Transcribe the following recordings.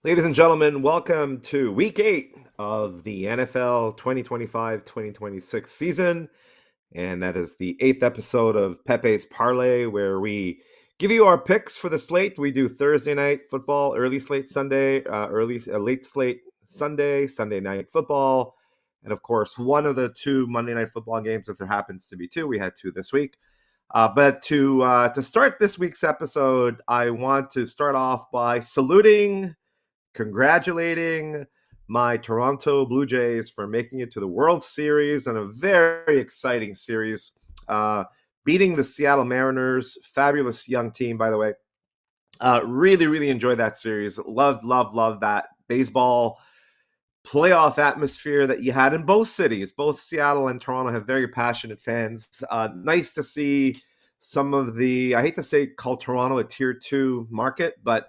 Ladies and gentlemen, welcome to week 8 of the NFL 2025-2026 season. And that is the 8th episode of Pepe's Parlay, where we give you our picks for the slate. We do Thursday night football, early slate Sunday, late slate Sunday, Sunday night football, and of course, one of the two Monday night football games, if there happens to be two. We had two this week. But to start this week's episode, I want to start off by congratulating my Toronto Blue Jays for making it to the World Series and a very exciting series, beating the Seattle Mariners. Fabulous young team, by the way. Really, really enjoyed that series. Loved that baseball playoff atmosphere that you had in both cities. Both Seattle and Toronto have very passionate fans. Nice to see some of I hate to say call Toronto a tier 2 market, but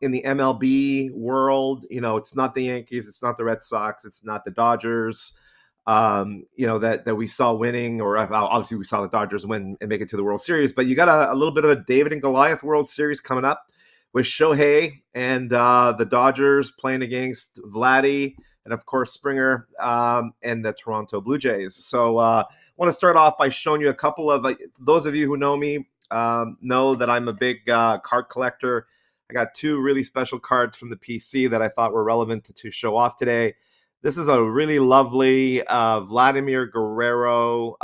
in the MLB world, it's not the Yankees, it's not the Red Sox, it's not the Dodgers, that we saw winning, or obviously we saw the Dodgers win and make it to the World Series, but you got a little bit of a David and Goliath World Series coming up with Shohei and the Dodgers playing against Vladdy and, of course, Springer and the Toronto Blue Jays. So I want to start off by showing you a couple of, those of you who know me know that I'm a big card collector. I got two really special cards from the PC that I thought were relevant to show off today. This is a really lovely Vladimir Guerrero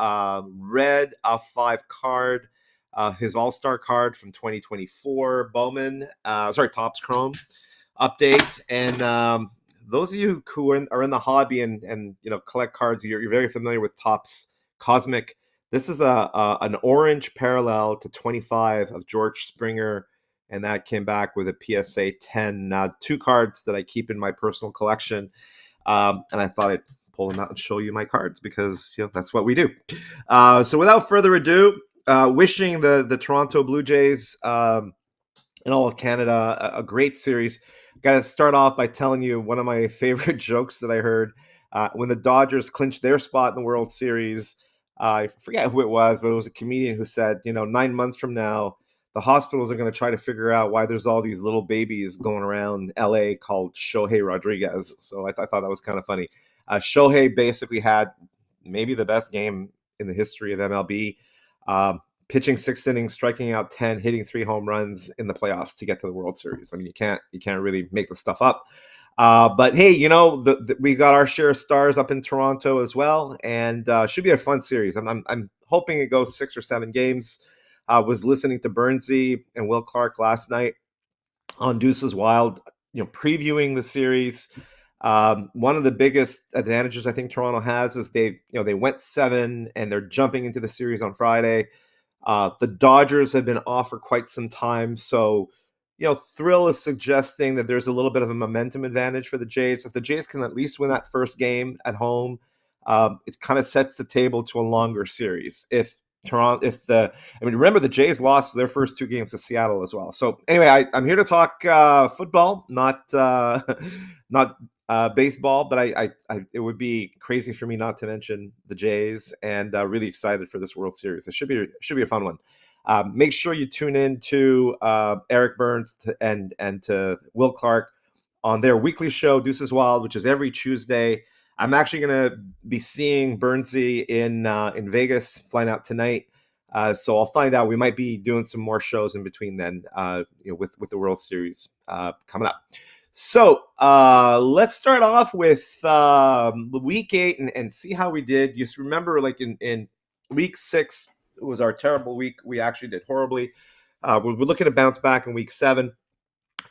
red of 5 card. His All-Star card from 2024 Bowman, Topps Chrome update. And those of you who are in the hobby and collect cards, you're very familiar with Topps Cosmic. This is an orange parallel to 25 of George Springer, and that came back with a PSA 10. Now, 2 cards that I keep in my personal collection, and I thought I'd pull them out and show you my cards because that's what we do. So without further ado, wishing the Toronto Blue Jays and all of Canada a great series. Got to start off by telling you one of my favorite jokes that I heard when the Dodgers clinched their spot in the World Series. I forget who it was, but it was a comedian who said, 9 months from now, the hospitals are going to try to figure out why there's all these little babies going around LA called Shohei Rodriguez. So I thought that was kind of funny. Shohei basically had maybe the best game in the history of MLB. Pitching 6 innings, striking out 10, hitting 3 home runs in the playoffs to get to the World Series. I mean, you can't really make the stuff up. But hey, we got our share of stars up in Toronto as well, and should be a fun series. I'm hoping it goes 6 or 7 games. I was listening to Burnsy and Will Clark last night on Deuces Wild, previewing the series. One of the biggest advantages I think Toronto has is they went 7 and they're jumping into the series on Friday. The Dodgers have been off for quite some time, so Thrill is suggesting that there's a little bit of a momentum advantage for the Jays. If the Jays can at least win that first game at home, it kind of sets the table to a longer series. Remember the Jays lost their first 2 games to Seattle as well. So anyway, I'm here to talk football, not baseball, but it would be crazy for me not to mention the Jays, and really excited for this World Series. It should be a fun one. Make sure you tune in to Eric Burns and to Will Clark on their weekly show, Deuces Wild, which is every Tuesday. I'm actually going to be seeing Burnsy in Vegas, flying out tonight. So I'll find out. We might be doing some more shows in between then, with the World Series coming up. So let's start off with week 8 and see how we did. You remember, like in week 6, it was our terrible week. We actually did horribly. We're looking to bounce back in week 7.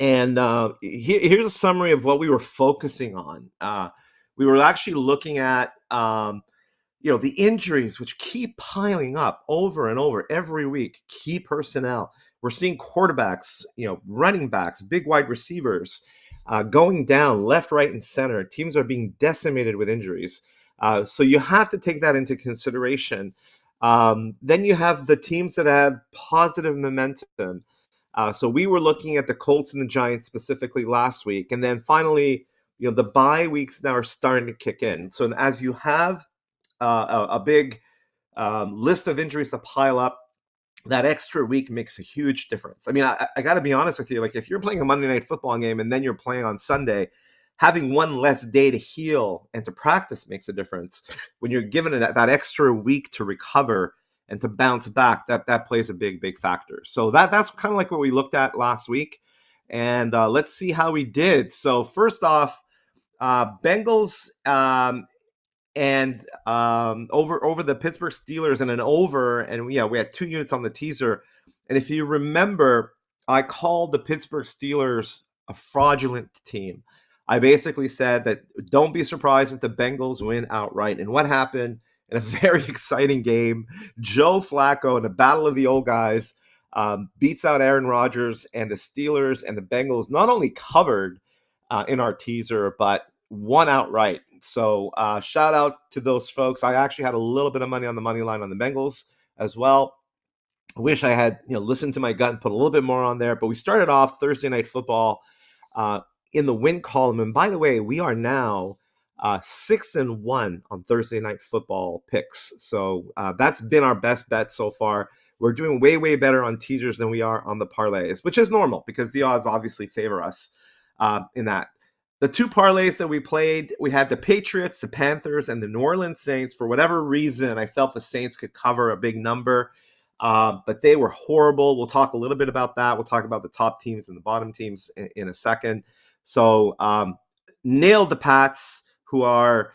And here's a summary of what we were focusing on. We were actually looking at the injuries, which keep piling up over and over every week. Key personnel. We're seeing quarterbacks, running backs, big wide receivers going down left, right, and center. Teams are being decimated with injuries. So you have to take that into consideration. Then you have the teams that have positive momentum. So we were looking at the Colts and the Giants specifically last week. And then finally, the bye weeks now are starting to kick in. So as you have a big list of injuries to pile up, that extra week makes a huge difference. I mean, I got to be honest with you. Like, if you're playing a Monday night football game and then you're playing on Sunday, having one less day to heal and to practice makes a difference. When you're given that extra week to recover and to bounce back, that plays a big factor. So that's kind of like what we looked at last week. And let's see how we did. So first off, Bengals and over the Pittsburgh Steelers and an over, and yeah, we had 2 units on the teaser. And if you remember, I called the Pittsburgh Steelers a fraudulent team. I basically said that don't be surprised if the Bengals win outright. And what happened in a very exciting game? Joe Flacco in a battle of the old guys beats out Aaron Rodgers, and the Steelers and the Bengals not only covered in our teaser, but won outright. So shout out to those folks. I actually had a little bit of money on the money line on the Bengals as well. I wish I had listened to my gut and put a little bit more on there. But we started off Thursday Night Football uh, in the win column. And by the way, we are now 6-1 on Thursday Night Football picks. So that's been our best bet so far. We're doing way better on teasers than we are on the parlays, which is normal because the odds obviously favor us in that. The two parlays that we played, we had the Patriots, the Panthers, and the New Orleans Saints. For whatever reason, I felt the Saints could cover a big number, but they were horrible. We'll talk a little bit about that. We'll talk about the top teams and the bottom teams in a second. So nailed the Pats, who are,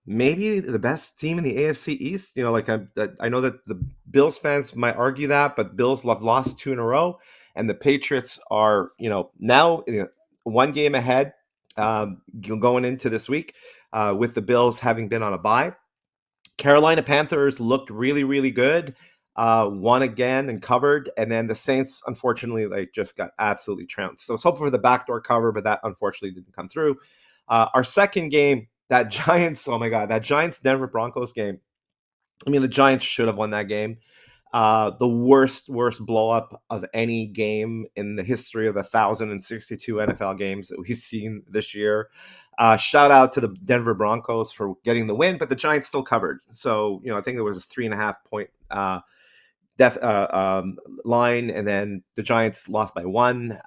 maybe the best team in the AFC East. I know that the Bills fans might argue that, but Bills have lost 2 in a row, and the Patriots are, now one game ahead going into this week with the Bills having been on a bye. Carolina Panthers looked really good, won again and covered, and then the Saints, unfortunately, just got absolutely trounced. So I was hoping for the backdoor cover, but that unfortunately didn't come through. Our second game, that Giants Denver Broncos game. I mean, the Giants should have won that game. The worst blow up of any game in the history of the 1,062 NFL games that we've seen this year. Shout out to the Denver Broncos for getting the win, but the Giants still covered. So, I think it was a 3.5 point line, and then the Giants lost by 1,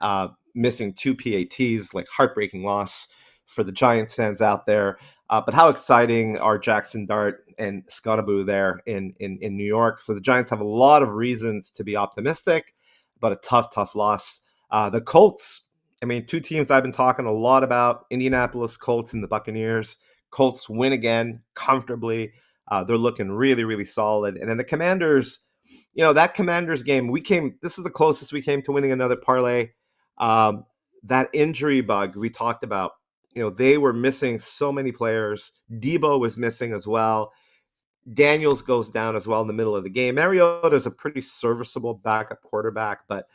missing 2 PATs, like heartbreaking loss for the Giants fans out there. But how exciting are Jackson Dart and Scottaboo there in New York? So the Giants have a lot of reasons to be optimistic, but a tough loss. The Colts, I mean, 2 teams I've been talking a lot about, Indianapolis Colts and the Buccaneers. Colts win again comfortably. They're looking really solid. And then the Commanders, that Commanders game, this is the closest we came to winning another parlay. That injury bug we talked about, they were missing so many players. Debo was missing as well. Daniels goes down as well in the middle of the game. Mariota is a pretty serviceable backup quarterback, but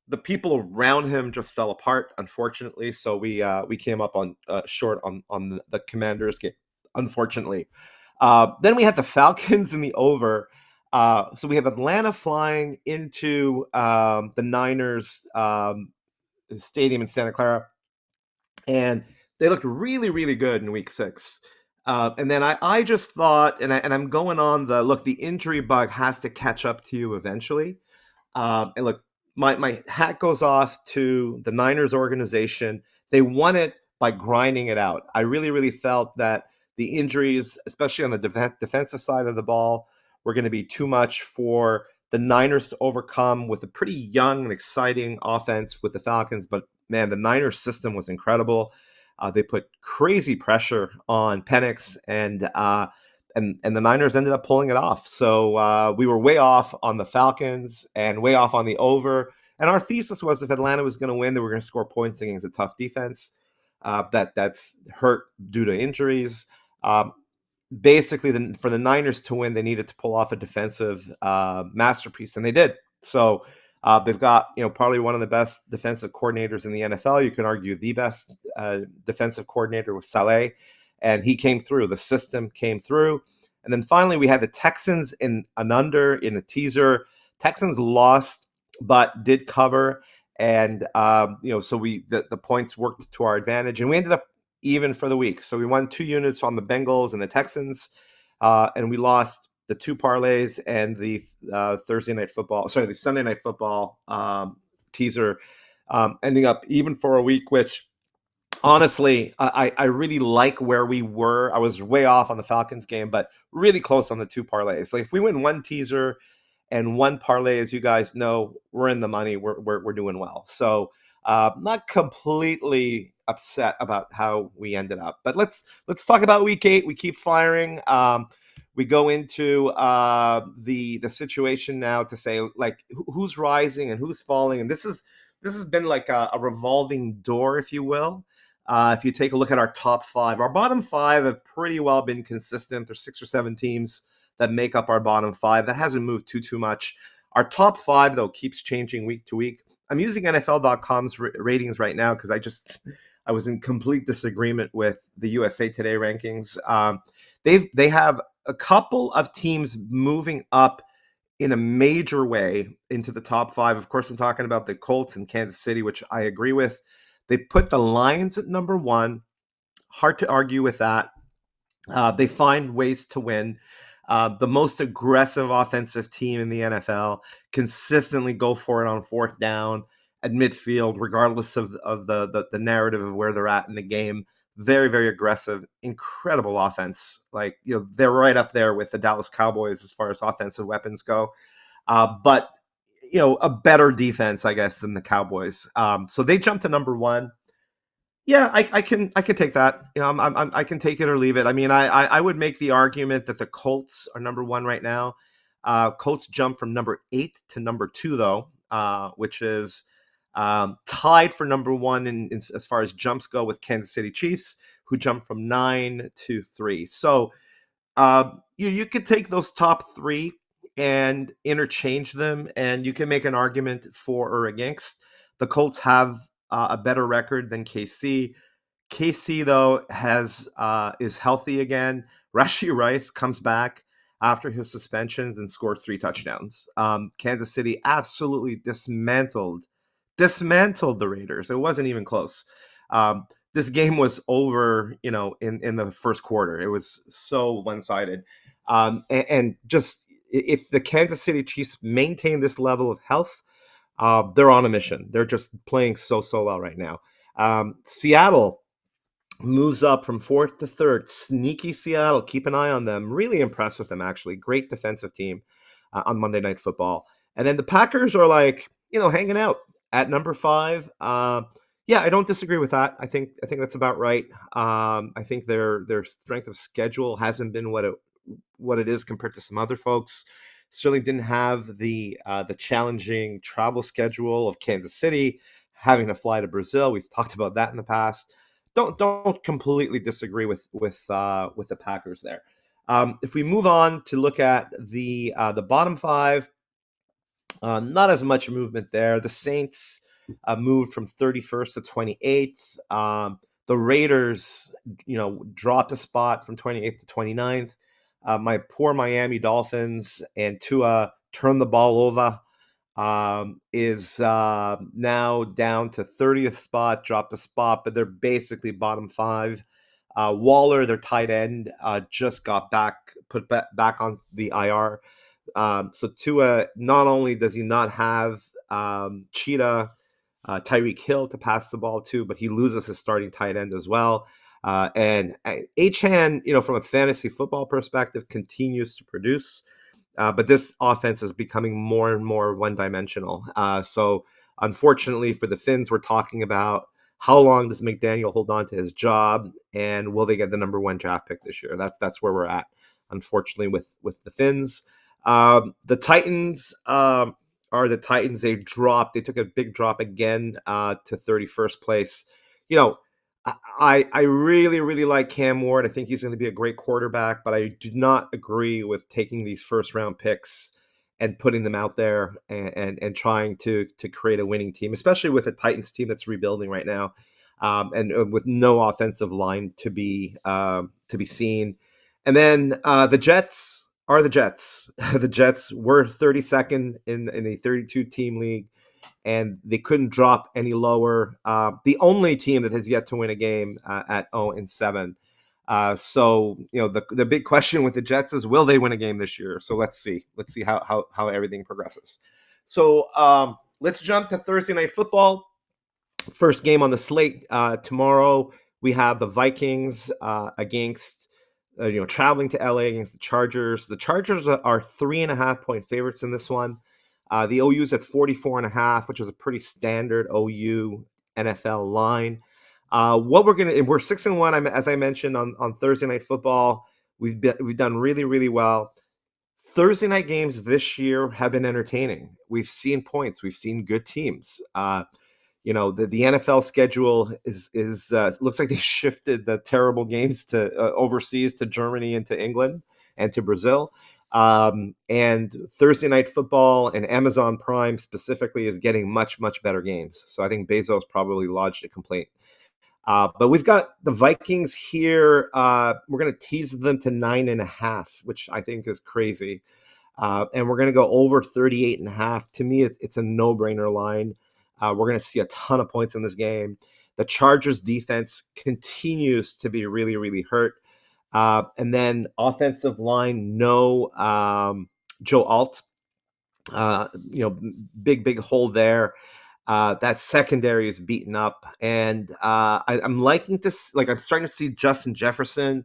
the people around him just fell apart, unfortunately. So we came up on short on the Commanders game, unfortunately. Then we had the Falcons in the over. So we have Atlanta flying into the Niners stadium in Santa Clara, and they looked really good in week 6. And then I just thought, and I'm going on the injury bug has to catch up to you eventually. And look, my hat goes off to the Niners organization. They won it by grinding it out. I really felt that the injuries, especially on the defensive side of the ball, were going to be too much for the Niners to overcome with a pretty young and exciting offense with the Falcons. But man, the Niners system was incredible. They put crazy pressure on Penix, and the Niners ended up pulling it off. So we were way off on the Falcons and way off on the over. And our thesis was if Atlanta was going to win, they were going to score points against a tough defense that's hurt due to injuries. Basically, for the Niners to win, they needed to pull off a defensive masterpiece, and they did. So they've got probably one of the best defensive coordinators in the NFL. You can argue the best defensive coordinator with Saleh, and he came through. The system came through. And then finally, we had the Texans in an under in a teaser. Texans lost, but did cover, and so the points worked to our advantage, and we ended up even for the week. So we won 2 units on the Bengals and the Texans, and we lost the two parlays and the the Sunday night football teaser ending up even for a week, which honestly, I really like where we were. I was way off on the Falcons game, but really close on the two parlays. Like if we win one teaser and one parlay, as you guys know, we're in the money. We're doing well. So not completely upset about how we ended up. But let's talk about week 8. We keep firing. We go into the situation now to say like who's rising and who's falling, and this has been like a revolving door, if you will. If you take a look at our top 5, our bottom 5 have pretty well been consistent. There's 6 or 7 teams that make up our bottom 5. That hasn't moved too much. Our top 5, though, keeps changing week to week. I'm using NFL.com's ratings right now because I was in complete disagreement with the USA Today rankings. They have a couple of teams moving up in a major way into the top 5. Of course, I'm talking about the Colts and Kansas City, which I agree with. They put the Lions at number 1. Hard to argue with that. They find ways to win. The most aggressive offensive team in the NFL consistently go for it on fourth down at midfield, regardless of the narrative of where they're at in the game. Very, very aggressive, incredible offense. Like, they're right up there with the Dallas Cowboys as far as offensive weapons go. But a better defense, I guess, than the Cowboys. So they jumped to number 1. Yeah, I can take that. I can take it or leave it. I mean, I would make the argument that the Colts are number 1 right now. Colts jumped from number 8 to number 2 though, which is tied for number 1 in as far as jumps go with Kansas City Chiefs, who jumped from 9 to 3. So you could take those top 3 and interchange them, and you can make an argument for or against. The Colts have a better record than KC. KC though is healthy again. Rashee Rice comes back after his suspensions and scores 3 touchdowns. Kansas City absolutely dismantled the Raiders. It wasn't even close. This game was over, in the first quarter. It was so one-sided. And just if the Kansas City Chiefs maintain this level of health, they're on a mission. They're just playing so well right now. Seattle moves up from 4th to 3rd. Sneaky Seattle. Keep an eye on them. Really impressed with them, actually. Great defensive team on Monday Night Football. And then the Packers are hanging out at number 5. Yeah, I don't disagree with that. I think that's about right. I think their strength of schedule hasn't been what it is compared to some other folks. Certainly didn't have the challenging travel schedule of Kansas City, having to fly to Brazil. We've talked about that in the past. Don't completely disagree with the Packers there. If we move on to look at the bottom 5, not as much movement there. The Saints moved from 31st to 28th. The Raiders, dropped a spot from 28th to 29th. My poor Miami Dolphins and Tua turned the ball over. Is now down to 30th spot, dropped a spot, but they're basically bottom 5. Waller, their tight end, just got put back on the IR. So Tua, not only does he not have Cheetah, Tyreek Hill to pass the ball to, but he loses his starting tight end as well. And Achane, from a fantasy football perspective, continues to produce. But this offense is becoming more and more one-dimensional. So unfortunately for the Finns, we're talking about how long does McDaniel hold on to his job, and will they get the number 1 draft pick this year? That's where we're at, unfortunately, with the Finns. The Titans are the Titans. They took a big drop again to 31st place. I really, really like Cam Ward. I think he's going to be a great quarterback, but I do not agree with taking these first-round picks and putting them out there and trying to create a winning team, especially with a Titans team that's rebuilding right now, and with no offensive line to be seen. And then the Jets are the Jets. The Jets were 32nd in a 32-team league, and they couldn't drop any lower. The only team that has yet to win a game at 0-7. So the big question with the Jets is, will they win a game this year? So let's see. Let's see how everything progresses. So let's jump to Thursday Night Football. First game on the slate tomorrow. We have the Vikings against traveling to LA against the Chargers. The Chargers are 3.5-point favorites in this one. The OU is at 44.5, which is a pretty standard OU NFL line. We're 6-1. As I mentioned on Thursday Night Football, we've done really, really well. Thursday night games this year have been entertaining. We've seen points. We've seen good teams. The NFL schedule is looks like they shifted the terrible games to overseas, to Germany and to England and to Brazil. And Thursday Night Football and Amazon Prime specifically is getting much, much better games. So I think Bezos probably lodged a complaint. But we've got the Vikings here. We're going to tease them to 9.5, which I think is crazy. And we're going to go over 38.5. To me, it's a no-brainer line. We're going to see a ton of points in this game. The Chargers defense continues to be really, really hurt. And then offensive line, no Joe Alt. Big hole there. That secondary is beaten up. And I'm liking to, I'm starting to see Justin Jefferson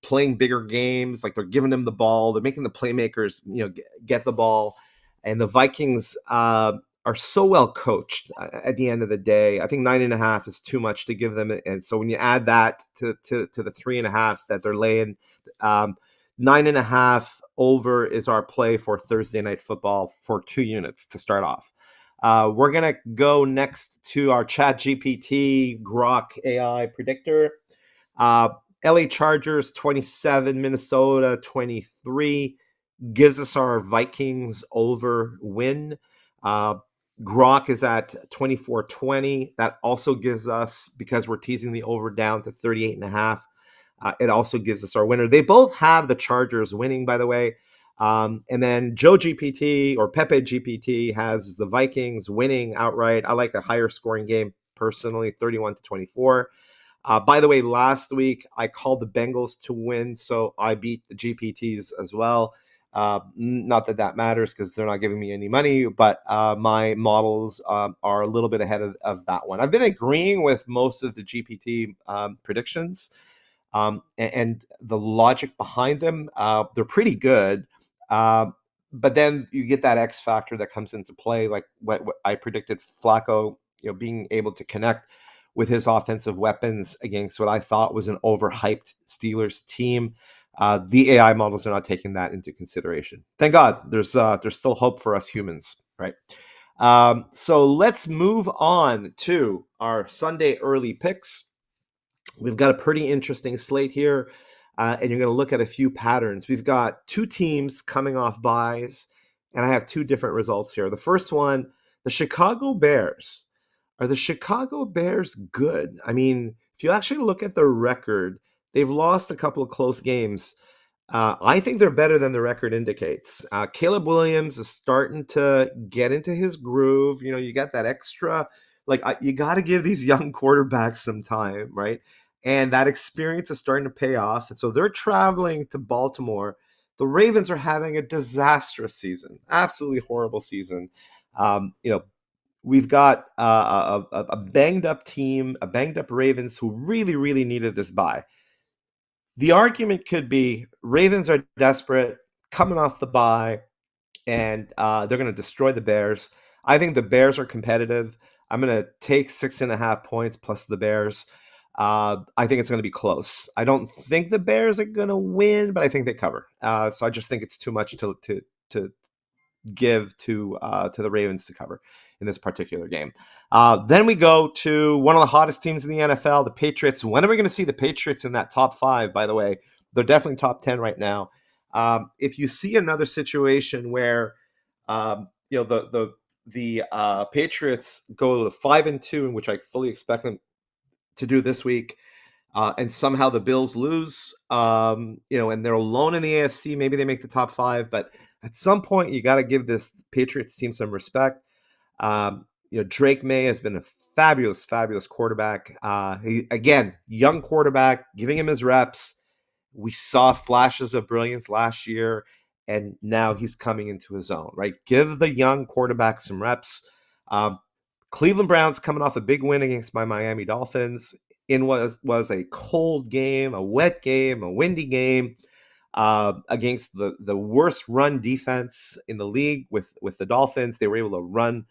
playing bigger games. Like, they're giving him the ball. They're making the playmakers, get the ball. And the Vikings are so well coached at the end of the day. I think 9.5 is too much to give them. And so when you add that to the 3.5 that they're laying, 9.5 over is our play for Thursday Night Football for 2 units to start off. We're going to go next to our ChatGPT Grok AI predictor. LA Chargers 27, Minnesota 23 gives us our Vikings over win. Grok is at 24-20. That also gives us, because we're teasing the over down to 38.5, it also gives us our winner. They both have the Chargers winning, by the way. And then Joe GPT or Peppe GPT has the Vikings winning outright. I like a higher scoring game personally, 31-24. By the way, last week I called the Bengals to win, so I beat the GPTs as well. Not that matters because they're not giving me any money, but my models are a little bit ahead of that one. I've been agreeing with most of the GPT predictions, and the logic behind them. They're pretty good. But then you get that X factor that comes into play, like what I predicted Flacco, being able to connect with his offensive weapons against what I thought was an overhyped Steelers team. The AI models are not taking that into consideration. Thank God. There's still hope for us humans, right? So let's move on to our Sunday early picks. We've got a pretty interesting slate here, and you're going to look at a few patterns. We've got 2 teams coming off buys, and I have 2 different results here. The first one, the Chicago Bears. Are the Chicago Bears good? I mean, if you actually look at their record, they've lost a couple of close games. I think they're better than the record indicates. Caleb Williams is starting to get into his groove. You got that extra, you got to give these young quarterbacks some time, right? And that experience is starting to pay off. And so they're traveling to Baltimore. The Ravens are having a disastrous season, absolutely horrible season. We've got a banged up team, a banged up Ravens who really, really needed this bye. The argument could be Ravens are desperate, coming off the bye, and they're going to destroy the Bears. I think the Bears are competitive. I'm going to take 6.5 points plus the Bears. I think it's going to be close. I don't think the Bears are going to win, but I think they cover. So I just think it's too much to give to the Ravens to cover in this particular game. Then we go to one of the hottest teams in the NFL, the Patriots. When are we going to see the Patriots in that top 5, by the way? They're definitely top 10 right now. If you see another situation where the Patriots go to 5-2, in which I fully expect them to do this week, and somehow the Bills lose, and they're alone in the AFC, maybe they make the top 5, but at some point you got to give this Patriots team some respect. Drake May has been a fabulous quarterback. He, again, young quarterback, giving him his reps. We saw flashes of brilliance last year, and now he's coming into his own, right? Give the young quarterback some reps. Um, Cleveland Browns coming off a big win against my Miami Dolphins in was a cold game, a wet game, a windy game against the worst run defense in the league with the Dolphins. They were able to run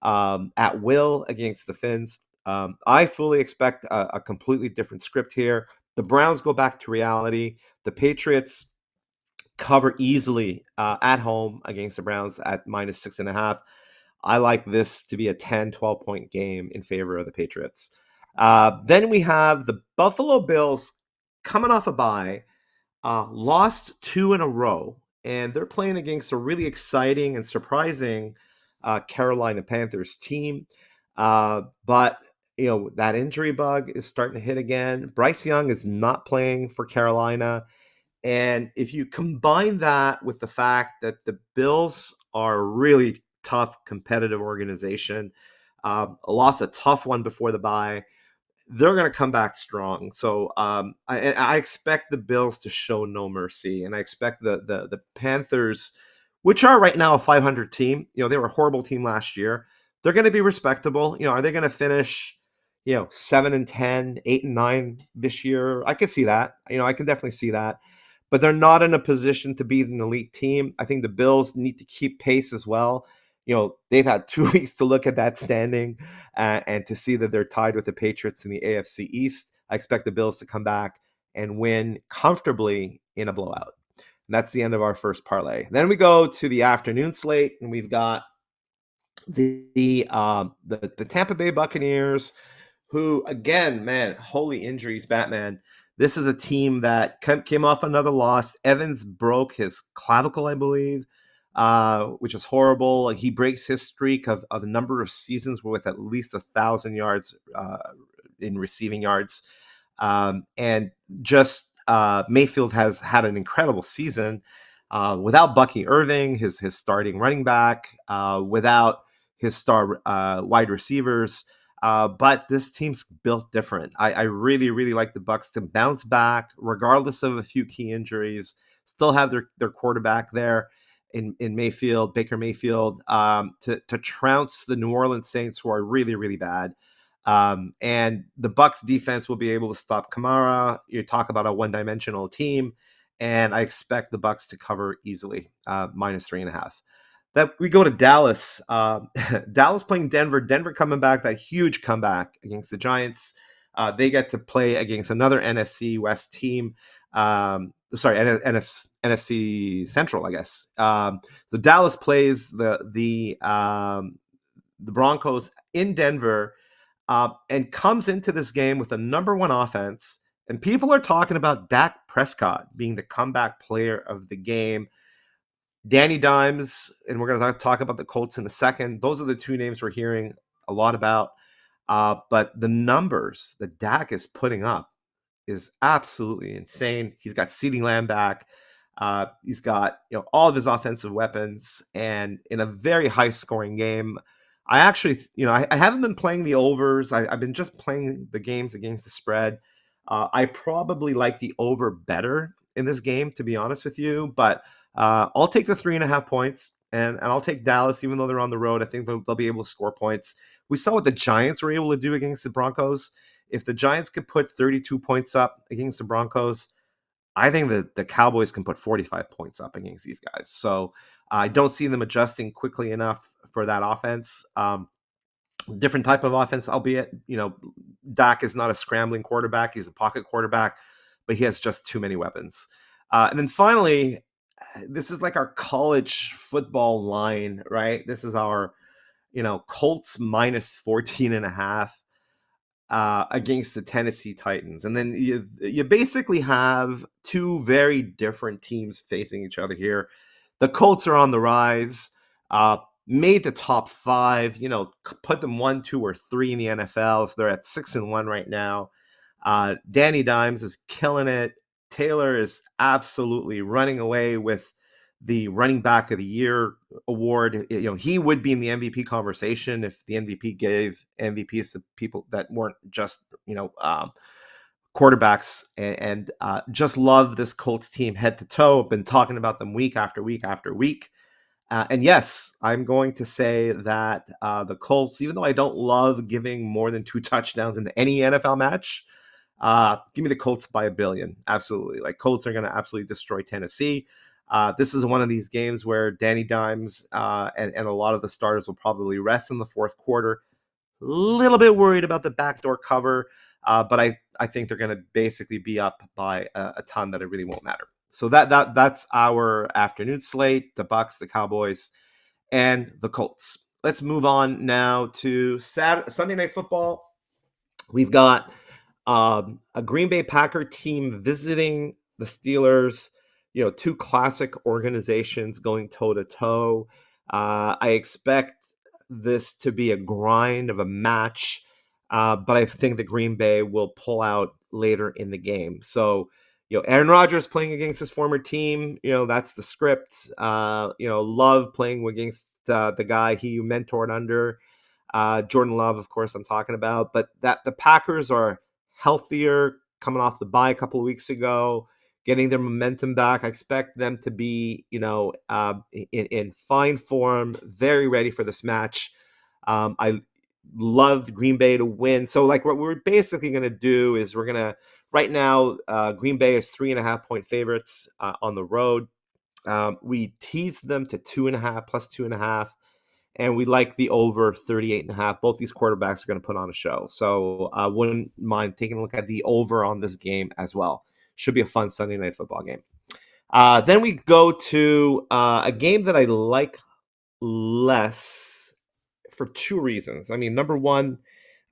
at will against the Finns. I fully expect a completely different script here. The Browns go back to reality. The Patriots cover easily at home against the Browns at -6.5. I like this to be a 10, 12-point game in favor of the Patriots. Then we have the Buffalo Bills coming off a bye, lost two in a row, and they're playing against a really exciting and surprising Carolina Panthers team. But that injury bug is starting to hit again. Bryce Young is not playing for Carolina. And if you combine that with the fact that the Bills are a really tough, competitive organization, lost a tough one before the bye, they're going to come back strong. So I expect the Bills to show no mercy, and I expect the Panthers, which are right now a 500 team. They were a horrible team last year. They're going to be respectable. Are they going to finish 7-10, 8-9 this year? I could see that. I can definitely see that. But they're not in a position to beat an elite team. I think the Bills need to keep pace as well. They've had 2 weeks to look at that standing and to see that they're tied with the Patriots in the AFC East. I expect the Bills to come back and win comfortably in a blowout. And that's the end of our first parlay. Then we go to the afternoon slate, and we've got the Tampa Bay Buccaneers, who, again, man, holy injuries, Batman. This is a team that came off another loss. Evans broke his clavicle, I believe, which is horrible. He breaks his streak of a number of seasons with at least 1,000 yards in receiving yards. And just Mayfield has had an incredible season without Bucky Irving, his starting running back, without his star wide receivers. But this team's built different. I really, really like the Bucs to bounce back, regardless of a few key injuries. Still have their quarterback there in Mayfield, Baker Mayfield, to trounce the New Orleans Saints, who are really, really bad. And the Bucs defense will be able to stop Kamara. You talk about a one-dimensional team, and I expect the Bucs to cover easily, -3.5. That we go to Dallas. Dallas playing Denver. Denver coming back, that huge comeback against the Giants. They get to play against another NFC West team. Sorry, NFC Central, I guess. So Dallas plays the Broncos in Denver, and comes into this game with a number one offense. And people are talking about Dak Prescott being the comeback player of the game. Danny Dimes, and we're going to talk about the Colts in a second. Those are the two names we're hearing a lot about. But the numbers that Dak is putting up is absolutely insane. He's got CeeDee Lamb back. He's got all of his offensive weapons, and in a very high scoring game. I actually, I haven't been playing the overs. I've been just playing the games against the spread. I probably like the over better in this game, to be honest with you. But I'll take the 3.5 points, and I'll take Dallas, even though they're on the road. I think they'll be able to score points. We saw what the Giants were able to do against the Broncos. If the Giants could put 32 points up against the Broncos, I think that the Cowboys can put 45 points up against these guys. So I don't see them adjusting quickly enough for that offense. Different type of offense, albeit, Dak is not a scrambling quarterback. He's a pocket quarterback, but he has just too many weapons. And then finally, this is like our college football line, right? This is our, Colts -14.5 against the Tennessee Titans. And then you basically have two very different teams facing each other here. The Colts are on the rise, made the top 5, put them 1, 2, or 3 in the NFL. So they're at 6-1 right now. Danny Dimes is killing it. Taylor is absolutely running away with the running back of the year award. He would be in the MVP conversation if the MVP gave MVPs to people that weren't just, quarterbacks, and just love this Colts team head to toe. Been talking about them week after week after week. And yes, I'm going to say that the Colts, even though I don't love giving more than 2 touchdowns in any NFL match, give me the Colts by a billion. Absolutely. Like, Colts are going to absolutely destroy Tennessee. This is one of these games where Danny Dimes and a lot of the starters will probably rest in the fourth quarter. A little bit worried about the backdoor cover, but I think they're going to basically be up by a ton that it really won't matter. So that's our afternoon slate: the Bucks, the Cowboys, and the Colts. Let's move on now to Sunday Night Football. We've got a Green Bay Packer team visiting the Steelers. You know, two classic organizations going toe to toe. I expect this to be a grind of a match, but I think the Green Bay will pull out later in the game. So, Aaron Rodgers playing against his former team, that's the script. Love playing against the guy he mentored under. Jordan Love, of course, I'm talking about, but that the Packers are healthier coming off the bye a couple of weeks ago, getting their momentum back. I expect them to be, in fine form, very ready for this match. I love Green Bay to win. So, like, what we're basically going to do is we're going to, right now, Green Bay is 3.5-point favorites on the road. We tease them to 2.5 plus 2.5. And we like the over 38.5. Both these quarterbacks are going to put on a show. So I wouldn't mind taking a look at the over on this game as well. Should be a fun Sunday Night Football game. Then we go to a game that I like less for two reasons. I mean, number one,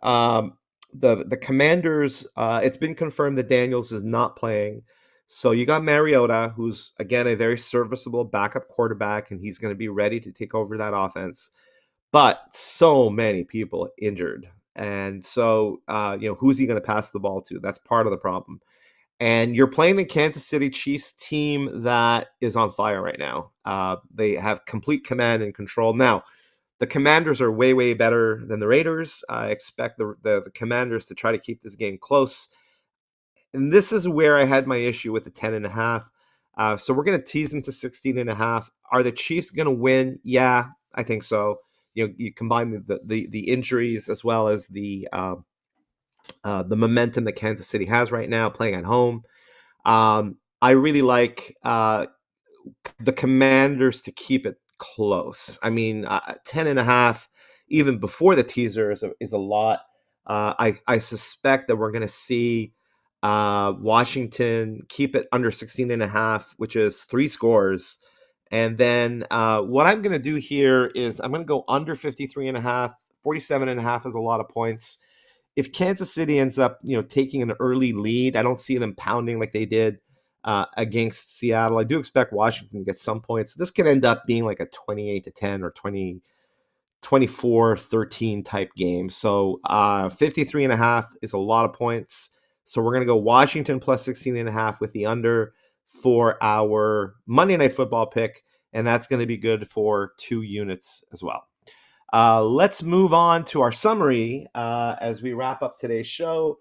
the Commanders, it's been confirmed that Daniels is not playing. So you got Mariota, who's, again, a very serviceable backup quarterback, and he's going to be ready to take over that offense. But so many people injured. And so, who's he going to pass the ball to? That's part of the problem. And you're playing a Kansas City Chiefs team that is on fire right now. They have complete command and control. Now, the Commanders are way, way better than the Raiders. I expect the Commanders to try to keep this game close. And this is where I had my issue with the 10.5. So we're going to tease into 16.5. Are the Chiefs going to win? Yeah, I think so. You combine the injuries as well as the momentum that Kansas City has right now playing at home. I really like the Commanders to keep it close. I mean, 10.5, even before the teaser, is a lot. I suspect that we're going to see Washington keep it under 16.5, which is 3 scores. And then what I'm going to do here is I'm going to go under 53.5. 47.5 is a lot of points. If Kansas City ends up, taking an early lead, I don't see them pounding like they did against Seattle. I do expect Washington to get some points. This could end up being like a 28-10 or 24-13 type game. So 53.5 is a lot of points. So we're going to go Washington plus 16.5 with the under for our Monday Night Football pick. And that's going to be good for 2 units as well. Let's move on to our summary as we wrap up today's show.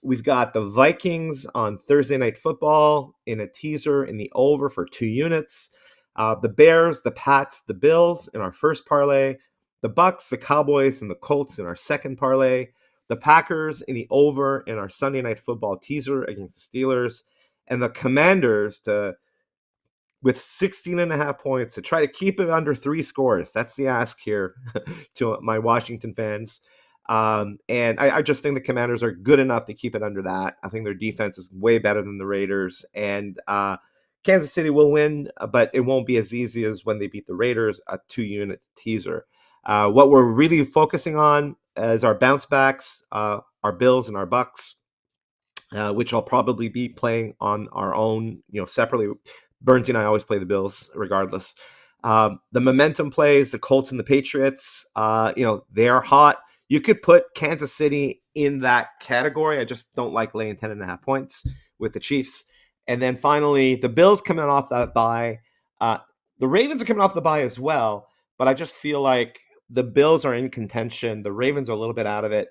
We've got the Vikings on Thursday Night Football in a teaser in the over for 2 units. The Bears, the Pats, the Bills in our first parlay. The Bucks, the Cowboys, and the Colts in our second parlay. The Packers in the over in our Sunday Night Football teaser against the Steelers. And the Commanders with 16.5 points to try to keep it under 3 scores. That's the ask here to my Washington fans. And I just think the Commanders are good enough to keep it under that. I think their defense is way better than the Raiders. And Kansas City will win, but it won't be as easy as when they beat the Raiders, a 2-unit teaser. What we're really focusing on is our bounce backs, our Bills and our Bucks. Which I'll probably be playing on our own, separately. Burns and I always play the Bills regardless. The momentum plays, the Colts and the Patriots, they are hot. You could put Kansas City in that category. I just don't like laying 10.5 points with the Chiefs. And then finally, the Bills coming off that bye. The Ravens are coming off the bye as well, but I just feel like the Bills are in contention. The Ravens are a little bit out of it.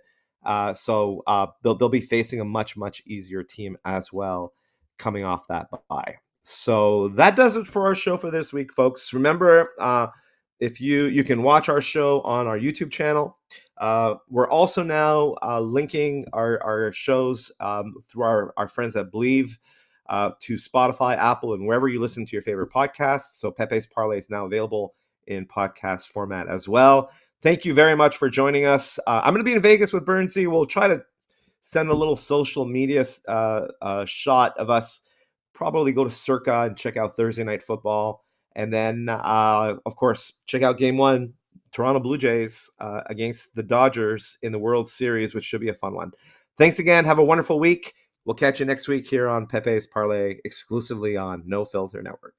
So they'll be facing a much easier team as well coming off that bye. So that does it for our show for this week, folks. Remember, if you can watch our show on our YouTube channel. We're also now linking our shows through our friends at Believe to Spotify, Apple, and wherever you listen to your favorite podcasts. So Pepe's Parlay is now available in podcast format as well. Thank you very much for joining us. I'm going to be in Vegas with Bernsey. We'll try to send a little social media shot of us. Probably go to Circa and check out Thursday Night Football. And then, of course, check out Game 1, Toronto Blue Jays against the Dodgers in the World Series, which should be a fun one. Thanks again. Have a wonderful week. We'll catch you next week here on Pepe's Parlay, exclusively on No Filter Network.